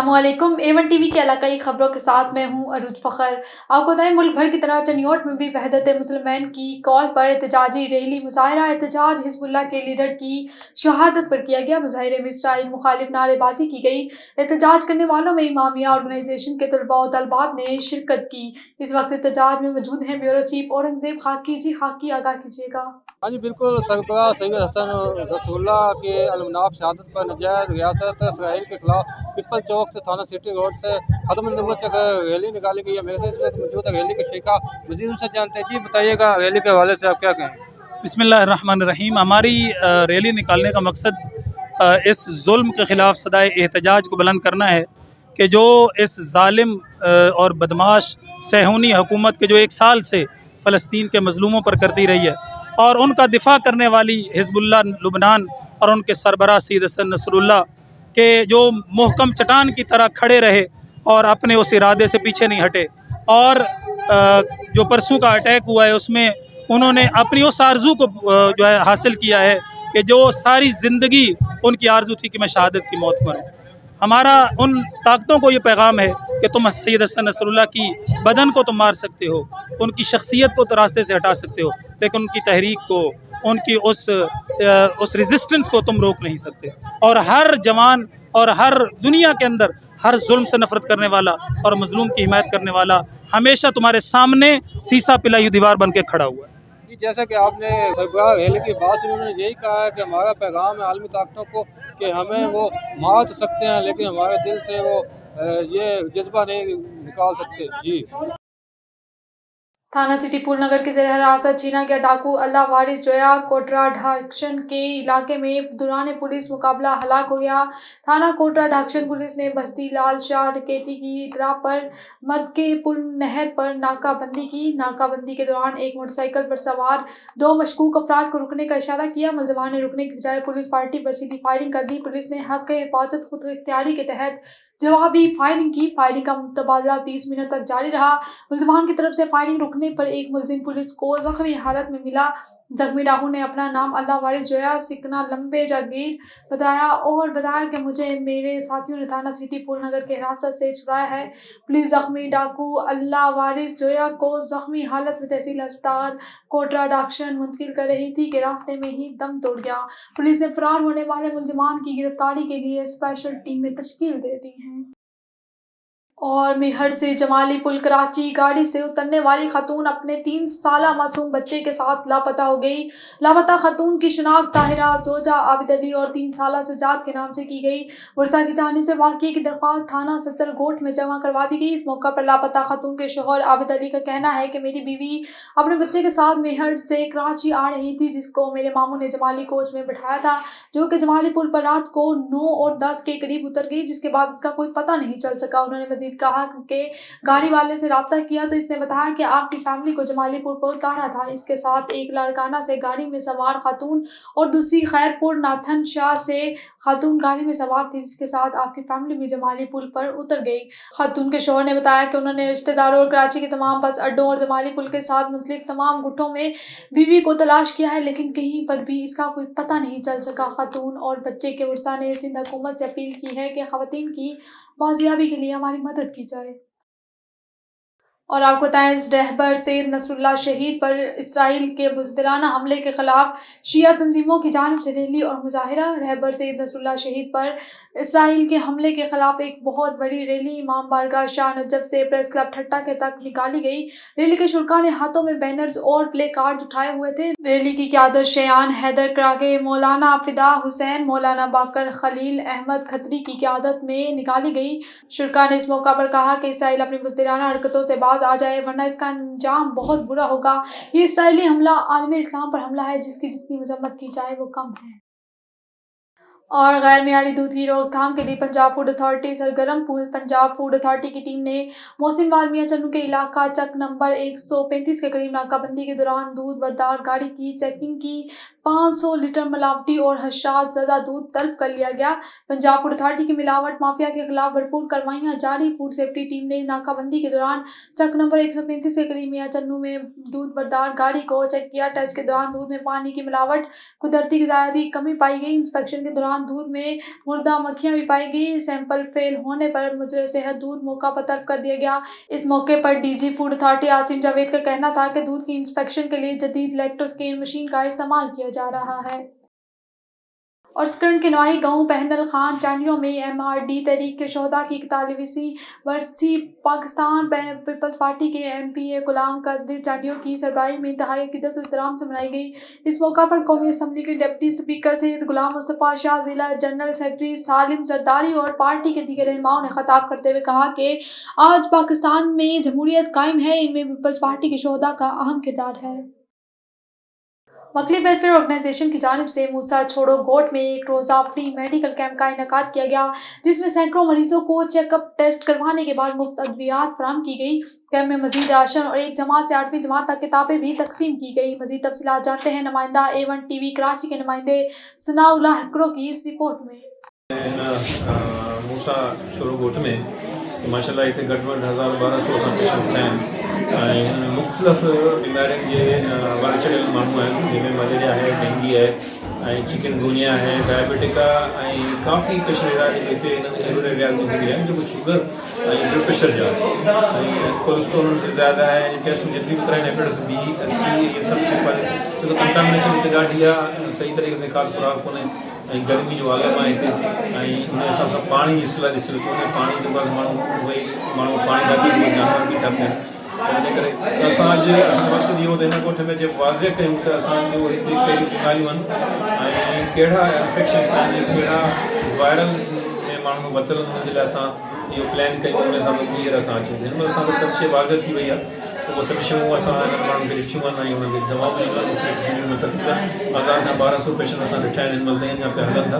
अस्सलाम वालेकुम। A1 TV के इलाकाई खबरों के साथ मैं हूं अरूज फखर। आपको बताएं, मुल्क भर की तरह चनियोट में भी वहदत मुसलमान की कॉल पर एहतजाजी रैली मुजाहरा एहतजाज हिजबुल्लाह के लीडर की शहादत पर किया गया। मुजाहरे में इसराइल मुखालिफ नारेबाजी की गई। एहतजाज करने वालों में इमामिया ऑर्गेनाइजेशन के तलबा और तलबात ने शिरकत की। इस वक्त एहतजाज में मौजूद हैं ब्यूरो चीफ औरंगजेब खाकी। जी खाकी, आगाह कीजिएगा। हाँ जी बिल्कुल, सरबराह सैयद हसन रसूलुल्लाह के अलमनाक शहादत पर नजायज़ रियासत इसराइल के खिलाफ पिपल चौक से थाना सिटी रोड से खत्म नंबर तक रैली निकाली गई है। मेरे से इस वक्त मौजूद है रैली के शिरका मज़ीद उनसे जानते हैं। जी बताइएगा, रैली के हवाले से आप क्या कहें? बिस्मिल्लाहिर्रहमानिर्रहीम। हमारी रैली निकालने का मकसद इस जुल्म के ख़िलाफ़ सदाए एहतजाज को बुलंद करना है कि जो इस जालिम और बदमाश सहूनी हुकूमत के जो एक साल से फ़लस्तीन के मज़लूमों पर करती रही है और उनका दिफा करने वाली हिजबुल्लाह लुबनान और उनके सरबराह सैयद हसन नसरुल्लाह के जो मुहकम चट्टान की तरह खड़े रहे और अपने उस इरादे से पीछे नहीं हटे। और जो परसों का अटैक हुआ है उसमें उन्होंने अपनी उस आरज़ू को जो है हासिल किया है कि जो सारी ज़िंदगी उनकी आरज़ू थी कि मैं शहादत की मौत मरूं। हमारा उन ताकतों को ये पैगाम है कि तुम सैयद हसन नसरुल्लाह की बदन को तुम मार सकते हो, उनकी शख्सियत को तो रास्ते से हटा सकते हो, लेकिन उनकी तहरीक को, उनकी उस रेजिस्टेंस को तुम रोक नहीं सकते। और हर जवान और हर दुनिया के अंदर हर जुल्म से नफरत करने वाला और मजलूम की हिमायत करने वाला हमेशा तुम्हारे सामने सीसा पिलाई दीवार बन के खड़ा हुआ है। जी, जैसा कि आपने सरबराह रैली की बात उन्होंने यही कहा है कि हमारा पैगाम है आलमी ताकतों को कि हमें वो मार तो सकते हैं लेकिन हमारे दिल से वो ये जज्बा नहीं निकाल सकते। जी थाना सिटी पुल नगर के ज़ेर हिरासत छीना गया डाकू अल्लाह वारिस जोया कोटरा ढाक्शन के इलाके में दौरान पुलिस मुकाबला हलाक हो गया। थाना कोटरा ढाक्शन पुलिस ने बस्ती लाल शाह डकैती की इतला पर मद के पुल नहर पर नाकाबंदी की। नाकाबंदी के दौरान एक मोटरसाइकिल पर सवार दो मशकूक अफराद को रुकने का इशारा किया। मुलजमान ने रुकने की बजाय पुलिस पार्टी पर सीधी फायरिंग कर दी। पुलिस ने हक हिफाजत खुद इख्तियारी के तहत जवाबी फायरिंग की। फायरिंग का तबादला 30 मिनट तक जारी रहा। मुलजमान की तरफ से फायरिंग रुकने पर एक मुलजिम पुलिस को जख्मी हालत में मिला। जख्मी डाकू ने अपना नाम अल्लाह वारिस जोया सिकना लंबे जागीर बताया और बताया कि मुझे मेरे साथियों ने थाना सिटी पुल नगर के हिरासत से छुड़ाया है। पुलिस जख्मी डाकू अल्लाह वारिस जोया को जख्मी हालत में तहसील अस्पताल कोटरा डाक्शन मुंतकिल कर रही थी कि रास्ते में ही दम तोड़ गया। पुलिस ने फरार होने वाले मुलजमान की गिरफ्तारी के लिए स्पेशल टीमें तश्कील दे दी हैं। और मेहर से जमाली पुल कराची गाड़ी से उतरने वाली खातून अपने 3 साला मासूम बच्चे के साथ लापता हो गई। लापता खातून की शिनाख्त ताहिरा जोजा आबिद अली और 3 साला सजाद के नाम से की गई। वर्षा की जानिब से वाक़ये की दरख्वास्त थाना सचरगोट में जमा करवा दी गई। इस मौका पर लापता खातून के शोहर आबिद अली का कहना है कि मेरी बीवी अपने बच्चे के साथ मेहर से कराची आ रही थी, जिसको मेरे मामू ने जमाली कोच में बैठाया था, जो कि जमाली पुल पर रात को 9 और 10 के करीब उतर गई, जिसके बाद इसका कोई पता नहीं चल सका। उन्होंने मजीद कहा कि गाड़ी वाले से राब्ता किया तो इसने बताया कि आपकी फैमिली को जमालीपुर पर उतारा था। इसके साथ एक लड़काना से गाड़ी में सवार खातून और दूसरी खैरपुर नाथन शाह से खातून गाड़ी में सवार थी, जिसके साथ आपकी फैमिली भी जमाली पुल पर उतर गई। खातून के शोहर ने बताया कि उन्होंने रिश्तेदारों और कराची के तमाम बस अड्डों और जमाली पुल के साथ मुंसलिक तमाम गुटों में बीवी को तलाश किया है, लेकिन कहीं पर भी इसका कोई पता नहीं चल सका। खातून और बच्चे के वर्षा ने सिंध हुकूमत से अपील की है कि खवातीन की बाजियाबी के लिए हमारी मदद की जाए। और आपको बताएं, रहबर सैयद नसरुल्लाह शहीद पर इसराइल के बुज़दिलाना हमले के खिलाफ शिया तंजीमों की जानिब से रैली और मुजाहिरा। रहबर सैयद नसरुल्लाह शहीद पर इसराइल के हमले के खिलाफ एक बहुत बड़ी रैली इमाम बारगाह शाह नजफ से प्रेस क्लब ठट्टा के तक निकाली गई। रैली के शुरका ने हाथों में बैनर्स और प्ले कार्ड उठाए हुए थे। रैली की क़यादत शयान हैदर क्रागे, मौलाना फिदा हुसैन, मौलाना बाकर खलील अहमद खत्री की क़यादत में निकाली गई। शुरका ने इस मौका पर कहा कि इसराइल अपनी बुज़दिलाना हरकतों से बाज आ जाए, वरना इसका अंजाम बहुत बुरा होगा। ये इसराइली हमला आलम इस्लाम पर हमला है, जिसकी जितनी मजम्मत की जाए वो कम है। और गैर मियारी दूध की रोकथाम के लिए पंजाब फूड अथॉरिटी सरगर्म। पंजाब फूड अथॉरिटी की टीम ने मोहसिन वालमिया चन्नू के इलाका चक नंबर 135 के करीब नाकाबंदी के दौरान दूध बरदार गाड़ी की चेकिंग की। 500 लीटर मिलावटी और हशात ज़दा दूध तलब कर लिया गया। पंजाब फूड अथॉरिटी की मिलावट माफिया के खिलाफ भरपूर कार्रवाइयाँ जारी। फूड सेफ्टी टीम ने नाकाबंदी के दौरान चक नंबर 135 के करीब मियाँ चन्नू में दूध बरदार गाड़ी को चेक किया। टेस्ट के दौरान दूध में पानी की मिलावट, कुदरती ग़िज़ायती कमी पाई गई। इंस्पेक्शन के दौरान दौरान दूध में मुर्दा मक्खियां भी पाई गई। सैंपल फेल होने पर मुजरे सेहत दूध मौका पर तलब कर दिया गया। इस मौके पर DG food authority Asim Javed का कहना था कि दूध की इंस्पेक्शन के लिए जदीद लैक्टोस्कैन मशीन का इस्तेमाल किया जा रहा है। और स्कंड के नवाई गांव पहनल खान चांडियों में MRD तहरीक के शोहदा की 41वीं बरसी पाकिस्तान पीपल्स पार्टी के MPA गुलाम कदर चांडियों की सरबराही में इंतहाई अकीदत और एहतराम से मनाई गई। इस मौका पर कौमी असम्बली के डिप्टी स्पीकर सैयद गुलाम मुस्तफ़ा शाह, जिला जनरल सेक्रेटरी सालिम जरदारी और पार्टी के दीगर रहनुमाओं ने खिताब करते हुए कहा कि आज पाकिस्तान में जमहूरियत कायम है, इनमें पीपल्स पार्टी के शोहदा का अहम किरदार है। मकली वेलफेयर ऑर्गेनाइजेशन की जानिब से मूसा छोड़ो गोट में एक रोज़ा फ्री मेडिकल कैंप का इनेकाद किया गया, जिसमें सैकड़ों मरीजों को चेकअप टेस्ट करवाने के बाद मुफ्त अद्वियात फराहम की गई। कैंप में मजीद राशन और एक जमात से 8वीं जमात तक किताबें भी तकसीम की गई। मजीद तफसीलात जानते हैं नुमाइंदा A1 TV कराची के नुमाइंदे सनाउल्लाह हकरो की इस रिपोर्ट में। मूसा छोड़ो गोट में माशाल्लाह इतने घटि 1200 असां पेशेंट आहिनि ऐं मुख़्तलिफ़ बीमारियुनि जे वारा चढ़ियल माण्हू आहिनि, जंहिंमें मलेरिया है, डेंगी है ऐं चिकनगुनिया है, डायबिटिक आहे ऐं काफ़ी पेशेंट अहिड़ा जेके हिते हिननि अहिड़े रियाज़ में मिली आहिनि जेको शुगर ऐं ब्लड प्रेशर जा ऐं कोलेस्ट्रोल उनखे ज़्यादा आहे ऐं टेस्ट जेतिरी बि कराइनि हेपेटाइटिस B, C इहे सभु चेक करे छो त कंटामिनेशन हिते ॾाढी आहे, सही तरीक़े सां खाद खुराक कोन्हे ऐं गर्मी जो आलम आहे हिते ऐं उन हिसाब सां पाणी जी इस्लाह ॾिसणु कोन्हे, पाणी जे बसि माण्हू पाणी ॾाढी जानवर बि था थियनि। इन करे असांजो मक़सदु इहो त हिन ॻोठ में जे वाज़े कयूं त असांजो हिते कहिड़ियूं बीमारियूं आहिनि ऐं कहिड़ा इंफेक्शन्स आहिनि, कहिड़ा वायरल में माण्हू वरितल हुननि जे लाइ असां इहो प्लान कयूं, उन हिसाब सां ॿीहर असां अचूं। हिन महिल असांखे सभु शइ वाज़े थी वई आहे, त उहे सभु शयूं असां हिन माण्हुनि खे ॾिठियूं आहिनि ऐं हुननि खे दवाऊं ॾिनियूं आहिनि। तक़रीबन 1000 खां 1200 पेशेंट असां ॾिठा आहिनि, हिन महिल त अञा पिया हलनि था।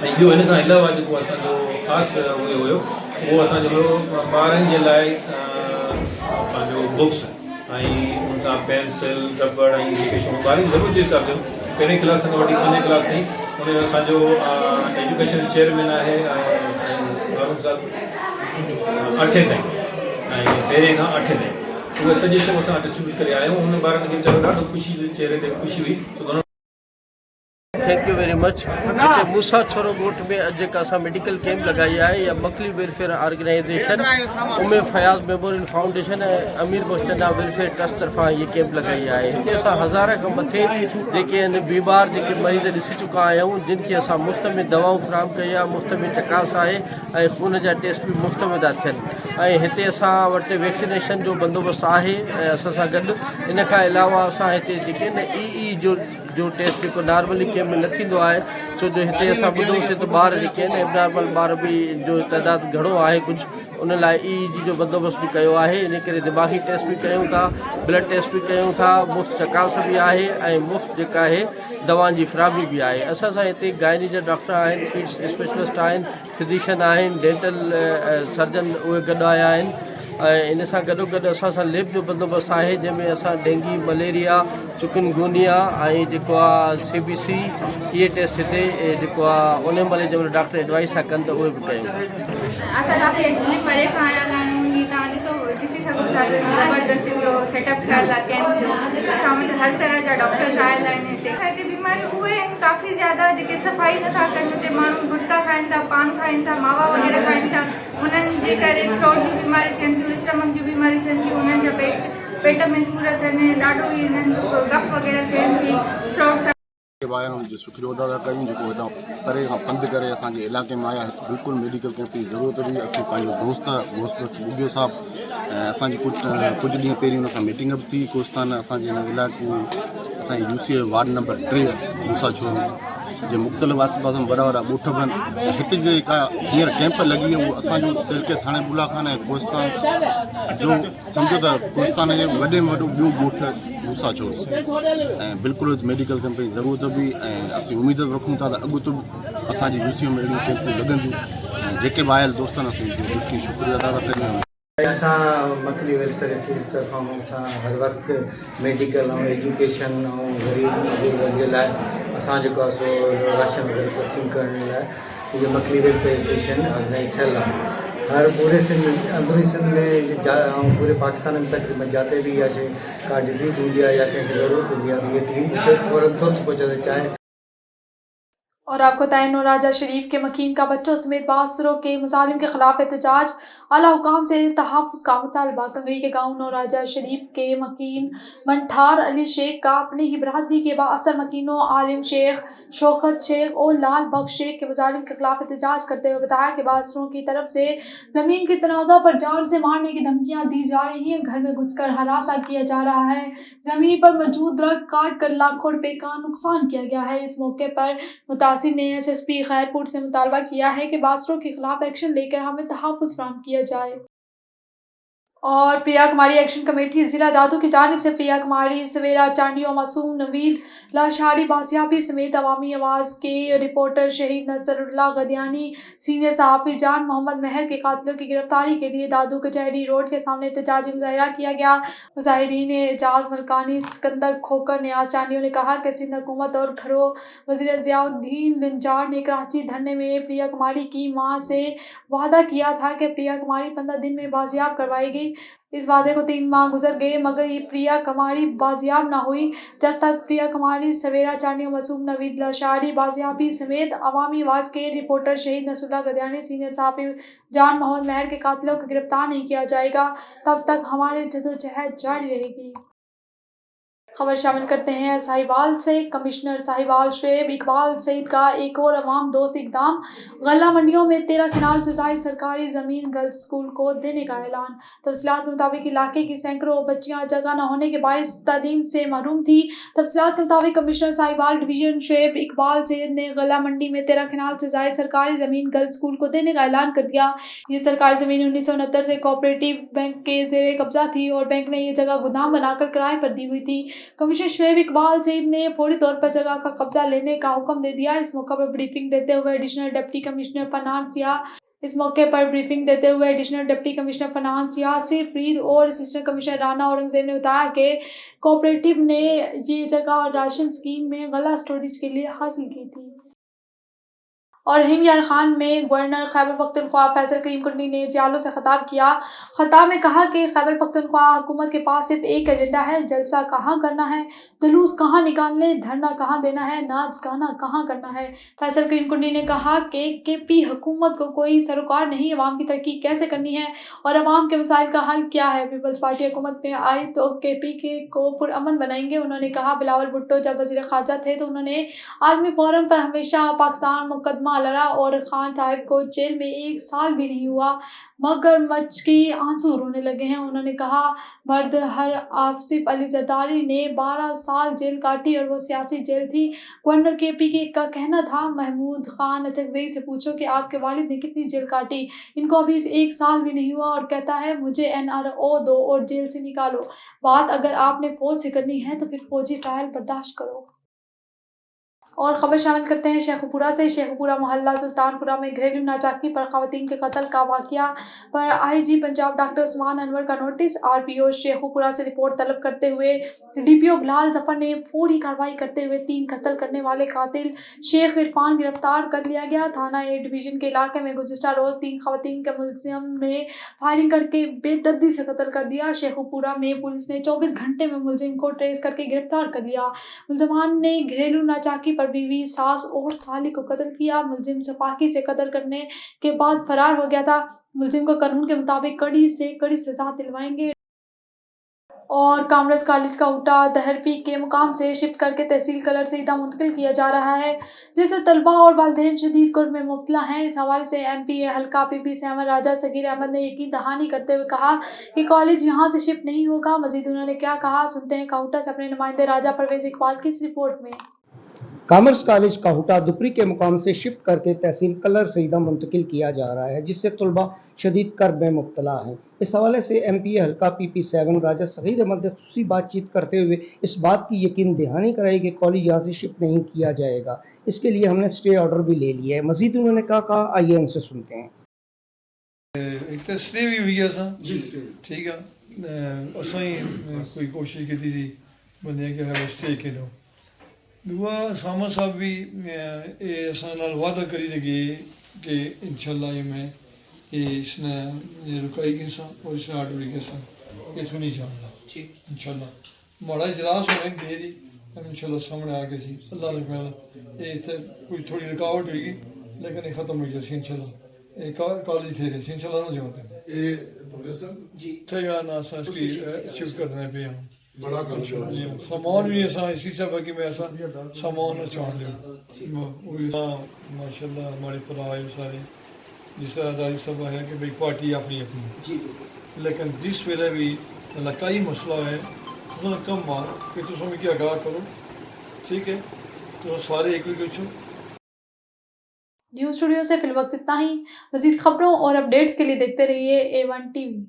ऐं ॿियो हिन खां अलावा जेको असांजो ख़ासि उहो हुयो उहो असांजो ॿारनि जे लाइ पंहिंजो बुक्स ऐं उन सां पेंसिल रबड़ ऐं जेके शयूं ॿारनि जी ज़रूरत जे हिसाब सां पहिरें क्लास खां वठी 5 क्लास ताईं उन असांजो एजुकेशन चेयरमैन आहे वरुण साहब 8 ताईं ऐं पहिरें खां 8 ताईं उहे सॼी शयूं असां डिस्ट्रीब्यूट करे आया आहियूं। उन ॿारनि खे चलो ॾाढो ख़ुशी चेहरे ते ख़ुशी हुई। Thank you very much. हिते मूसा छोरो गोट में अॼु जेका असां मेडिकल कैंप लॻाई आहे या मकली वेलफेयर ऑर्गेनाइजेशन उमेर फयाज़ मेमोरियल फाउंडेशन ऐं अमीर मुश्तना वेलफेयर ट्रस्ट तरफ़ां ये कैंप लॻाई आहे। हिते असां 1000 खां मथे जेके आहिनि बीमार जेके मरीज़ ॾिसी चुका आहियूं, जिन खे असां मुफ़्त में दवाऊं फराहम कई आहे, मुफ़्त में चकास आहे ऐं खून जा टेस्ट बि मुफ़्त में था थियनि। ऐं हिते असां वटि वैक्सीनेशन जो बंदोबस्तु आहे ऐं असां सां गॾु इन खां अलावा असां हिते जेके न जो टेस्ट जेको नॉर्मली कैंप में न थींदो आहे, छो जो हिते असां ॿुधोसीं त ॿार जेके आहिनि एबनॉर्मल ॿार बि जो तइदादु घणो आहे कुझु, उन लाइ EEG जो बंदोबस्तु बि कयो आहे। इन करे दिमाग़ी टेस्ट बि कयूं था, ब्लड टेस्ट बि कयूं था, मुफ़्त चकास बि आहे ऐं मुफ़्त जेका आहे दवाउनि जी फराहमी बि आहे। असां सां हिते गाइनी जा डॉक्टर आहिनि, पीड्स स्पेशलिस्ट आहिनि, फिजिशियन आहिनि, डेंटल सर्जन उहे गॾु आया आहिनि ऐं इन सां गॾोगॾु असां सां लैब जो बंदोबस्तु आहे, जंहिंमें असां डेंगी, मलेरिया, चिकनगुनिया ऐं जेको आहे CBC इहे टेस्ट हिते जेको आहे उन महिल जंहिंमहिल डॉक्टर एडवाइस था कनि त उहे बि कयूं। असां काफ़ी एक्चुअली परे खां आयल आहियूं, हीअं तव्हां ॾिसी सघो था त ज़बरदस्त हिकिड़ो सेटअप ठहियलु आहे कैंप जो। असां वटि हर तरह जा डॉक्टर्स आयल आहिनि। हिते बीमारियूं उहे आहिनि काफ़ी ज़्यादा जेके सफ़ाई नथा कनि। हिते माण्हू गुटका खाइनि था, पान खाइनि था, मावा वग़ैरह खाइनि था, उन्हनि जे करे थ्रोट जूं बीमारियूं थियनि थियूं, स्टमक जूं बीमारियूं थियनि थियूं, उन्हनि जा पेट में सूर थियनि, ॾाढो ई हिननि जो कफ वग़ैरह थियनि थी, थ्रोट जो शुक्रिया अदा कयूं जेको हितां परे खां पंधु करे असांजे इलाइक़े में आया। बिल्कुलु मेडिकल कैंप जी ज़रूरत हुई। असीं पंहिंजो दोस्त ॿुधियो साहब ऐं असांजी कुझु ॾींहं पहिरीं हुन सां मीटिंग बि थी। कोस्तान असांजे हिन इलाइक़ो असांजी UCA वार्ड नंबर 3 मूसा छोरो जे मुख़्तलिफ़ आसे पासे में वॾा वॾा ॻोठ बि आहिनि। हिते जेका हींअर कैंप लॻी आहे उहो असांजो तिलके थाणे बुलाखान ऐं कोस्तान जो सम्झो त कोस्तान जे वॾे में वॾो ॿियो ॻोठ मूसा छोरो ऐं बिल्कुलु मेडिकल कैंप जी ज़रूरत बि ऐं असीं उमेद बि रखूं था त अॻितो बि असांजी UCA में अहिड़ियूं कैंपूं लॻंदियूं ऐं जेके बि आयल दोस्तनि असीं शुक्रिया अदा कयूं। असां मकली वेलफेयर एसोसिएशन तरफ़ां असां हर वक़्तु मेडिकल ऐं एजुकेशन ऐं ग़रीब जे लाइ असां जेको आहे सो राशन वग़ैरह तक़सीम करण लाइ इहो मकली वेलफेयर एसोसिएशन ऑर्गेनाइज़ थियल आहे। हर पूरे सिंध अंदरूनी सिंध में ऐं पूरे पाकिस्तान में तक़रीबन जाते भी इहा शइ का डिज़ीज़ हूंदी आहे या कंहिंखे ज़रूरत हूंदी आहे त इहा टीम उते फ़ौरन तुरंत पहुचणु चाहे। اور آپ کو تعین نوراجہ شریف کے مکین کا بچوں سمیت باثروں کے مظالم کے خلاف احتجاج، اعلیٰ حکام سے تحفظ کا مطالبہ۔ کنگری کے گاؤں نوراجہ شریف کے مکین منٹھار علی شیخ کا اپنے ہی برادری کے بااثر مکینوں عالم شیخ، شوکت شیخ اور لال بخش شیخ کے مظالم کے خلاف احتجاج کرتے ہوئے بتایا کہ باثروں کی طرف سے زمین کے تنازع پر جان سے مارنے کی دھمکیاں دی جا رہی ہیں، گھر میں گھس کر ہراساں کیا جا رہا ہے، زمین پر موجود درخت کاٹ کر لاکھوں روپے کا نقصان کیا گیا ہے۔ اس موقع پر متاثر نے ایس ایس پی خیرپور سے مطالبہ کیا ہے کہ باثروں کے خلاف ایکشن لے کر ہمیں تحفظ فراہم کیا جائے۔ اور پریا کماری ایکشن کمیٹی ضلع دادو کی جانب سے پریا کماری، سویرا چانڈی اور معصوم نوید لاشاری بازیابی سمیت عوامی آواز کے رپورٹر شہید نصر اللہ غدیانی، سینئر صحافی جان محمد مہر کے قاتلوں کی گرفتاری کے لیے دادو کچہری روڈ کے سامنے احتجاجی مظاہرہ کیا گیا۔ مظاہرین اعجاز ملکانی، سکندر کھوکر، نیاز چانڈیوں نے کہا کہ سندھ حکومت اور گھرو وزیر ضیاء الدین نجار نے کراچی دھرنے میں پریا کماری کی ماں سے وعدہ کیا تھا کہ پریا کماری 15 دن میں بازیاب کروائی گئی۔ اس وعدے کو 3 ماہ گزر گئے مگر یہ پریا کماری بازیاب نہ ہوئی۔ جب تک پریا کماری، سویرا چانڈی اور معصوم نوید لاشاری بازیابی سمیت عوامی آواز کے رپورٹر شہید نصر اللہ غدیانی، سینئر صحافی جان محمد مہر کے قاتلوں کو گرفتار نہیں کیا جائے گا، تب تک ہماری جدوجہد جاری رہے گی۔ خبر شامل کرتے ہیں ساہیوال سے۔ کمشنر ساہیوال شعیب اقبال سعید کا ایک اور عوام دوست اقدام، غلہ منڈیوں میں 13 کنال سے زائد سرکاری زمین گرلز اسکول کو دینے کا اعلان۔ تفصیلات کے مطابق علاقے کی سینکڑوں بچیاں جگہ نہ ہونے کے باعث تعلیم سے محروم تھی۔ تفصیلات کے مطابق کمشنر ساہیوال ڈویژن شعیب اقبال سعید نے غلہ منڈی میں 13 کنال سے زائد سرکاری زمین گرلز اسکول کو دینے کا اعلان کر دیا۔ یہ سرکاری زمین 1969 سے کوآپریٹو بینک کے زیر قبضہ تھی اور بینک نے یہ جگہ گودام بنا کر کرائے پر دی ہوئی تھی۔ کمشنر شعیب اقبال سعید نے فوری طور پر جگہ کا قبضہ لینے کا حکم دے دیا۔ اس موقع پر بریفنگ دیتے ہوئے additional deputy commissioner finance Yasir Farid اور اسسٹنٹ کمشنر رانا اورنگزیب نے بتایا کہ کوآپریٹو نے یہ جگہ راشن اسکیم میں غلہ اسٹوریج کے لیے حاصل کی تھی۔ اور ہم یار خان میں گورنر خیبر پختونخوا فیصل کریم کنڈی نے جیالوں سے خطاب کیا۔ خطاب میں کہا کہ خیبر پختونخوا حکومت کے پاس صرف ایک ایجنڈا ہے، جلسہ کہاں کرنا ہے، جلوس کہاں نکالنے، دھرنا کہاں دینا ہے، ناچ گانا کہاں کرنا ہے۔ فیصل کریم کنڈی نے کہا کہ کے پی حکومت کو کوئی سروکار نہیں، عوام کی ترقی کیسے کرنی ہے اور عوام کے مسائل کا حل کیا ہے۔ پیپلز پارٹی حکومت میں آئی تو کے پی کو پرامن بنائیں گے۔ انہوں نے کہا بلاول بھٹو جب وزیر خارجہ تھے تو انہوں نے عالمی فورم پر ہمیشہ پاکستان مقدمہ لڑا اور خان صاحب کو جیل میں 1 سال بھی نہیں ہوا مگر مچھ کی آنسو رونے لگے ہیں۔ انہوں نے کہا مرد ہر آصف علی زرداری نے 12 سال جیل کاٹی اور وہ سیاسی جیل تھی۔ گورنر کے پی کا کہنا تھا محمود خان اچکزئی سے پوچھو کہ آپ کے والد نے کتنی جیل کاٹی، ان کو ابھی 1 سال بھی نہیں ہوا اور کہتا ہے مجھے NRO دو اور جیل سے نکالو۔ بات اگر آپ نے فوج سے کرنی ہے تو پھر فوجی ٹرائل برداشت کرو۔ اور خبر شامل کرتے ہیں شیخو پورہ سے۔ شیخو پورہ محلہ سلطان پورہ میں گھریلو ناچاکی پر خواتین کے قتل کا واقعہ پر آئی جی پنجاب ڈاکٹر عثمان انور کا نوٹس۔ RPO شیخو پورہ سے رپورٹ طلب کرتے ہوئے DPO بلال ظفر نے فوری کارروائی کرتے ہوئے 3 قتل کرنے والے قاتل شیخ عرفان گرفتار کر لیا گیا۔ تھانہ A ڈویژن کے علاقے میں گزشتہ روز 3 خواتین کے ملزم نے فائرنگ کر کے بے دردی سے قتل کر دیا۔ شیخو پورہ میں پولیس نے 24 گھنٹے میں ملزم کو ٹریس کر کے گرفتار کر لیا۔ ملزمان نے گھریلو ناچاکی پر بیوی، ساس اور سالی کو قتل کیا۔ ملزم سفاکی سے قتل کرنے کے بعد فرار ہو گیا تھا۔ ملزم کو قانون کے مطابق کڑی سے کڑی سزا دلوائیں گے۔ اور کامرس کالج کا ہوٹا دہرپی کے مقام سے شفٹ کر کے تحصیل کلر سیدھا منتقل کیا جا رہا ہے، جس سے طلباء اور والدین شدید کرب میں مبتلا ہیں۔ اس حوالے سے MPA حلقہ PP7 راجہ صغیر احمد نے یقین دہانی کرتے ہوئے کہا کہ کالج یہاں سے شفٹ نہیں ہوگا۔ مزید انہوں نے کیا کہا، سنتے ہیں کاہوٹا سے اپنے نمائندے راجہ پرویز اقبال کی اس رپورٹ میں۔ کامرس کالج کاہوٹا دپری کے مقام سے شفٹ کر کے تحصیل کلر سیدھا منتقل کیا جا رہا ہے، جس سے طلباء شدید کرب میں مبتلا ہیں۔ اس حوالے سے MPA حلقہ PP7 راجہ صغیر احمد نے خصوصی بات چیت کرتے ہوئے اس بات کی یقین دہانی کرائی کہ کالج یہاں سے شفٹ نہیں کیا جائے گا۔ اس کے لیے ہم نے اسٹے آرڈر بھی لے لیا ہے۔ مزید انہوں نے کہا آئیے ان سے سنتے ہیں۔ ایک تو اسٹے بھی ہوئی ہے ٹھیک ہے، اساں ہی کوئی کوشش کی تھی بندے کہ اسٹے کے دو دعا ساما صاحب بھی وعدہ کری لگے کہ انشاءاللہ یہ میں اس نے رکائی گئی سا اور اس نے آرڈر گئے سا اتوں نہیں جاننا انشاءاللہ ماڑا اجلاس ہونے دیر انشاءاللہ سامنے آ گئی سی اللہ نے پہلا یہ تے کوئی تھوڑی رکاوٹ ہوئی گی لیکن یہ ختم ہوئی جاسی انشاءاللہ یہ کالج تھے رہی سی انشاءاللہ نہ جاتے جی ٹھیک ہے نا سا اس کی اچیو کرنے پہ ہم بڑا سامان بھی ایسا اسی سے باقی میں ایسا سامان چھان لیا ماشاءاللہ ہمارے پرائے سارے جس طرح راجی صاحب ہے کہ بھائی پارٹی اپنی اپنی لیکن جس ویلے بھی علاقائی مسئلہ ہے انہوں نے کم مار کہ تم ہمیں کیا آگاہ کرو ٹھیک ہے تو سارے ایک بھی چھو نیوز اسٹوڈیو سے فی الوقت اتنا ہی. مزید خبروں اور اپڈیٹس کے لیے دیکھتے رہیے A1 TV.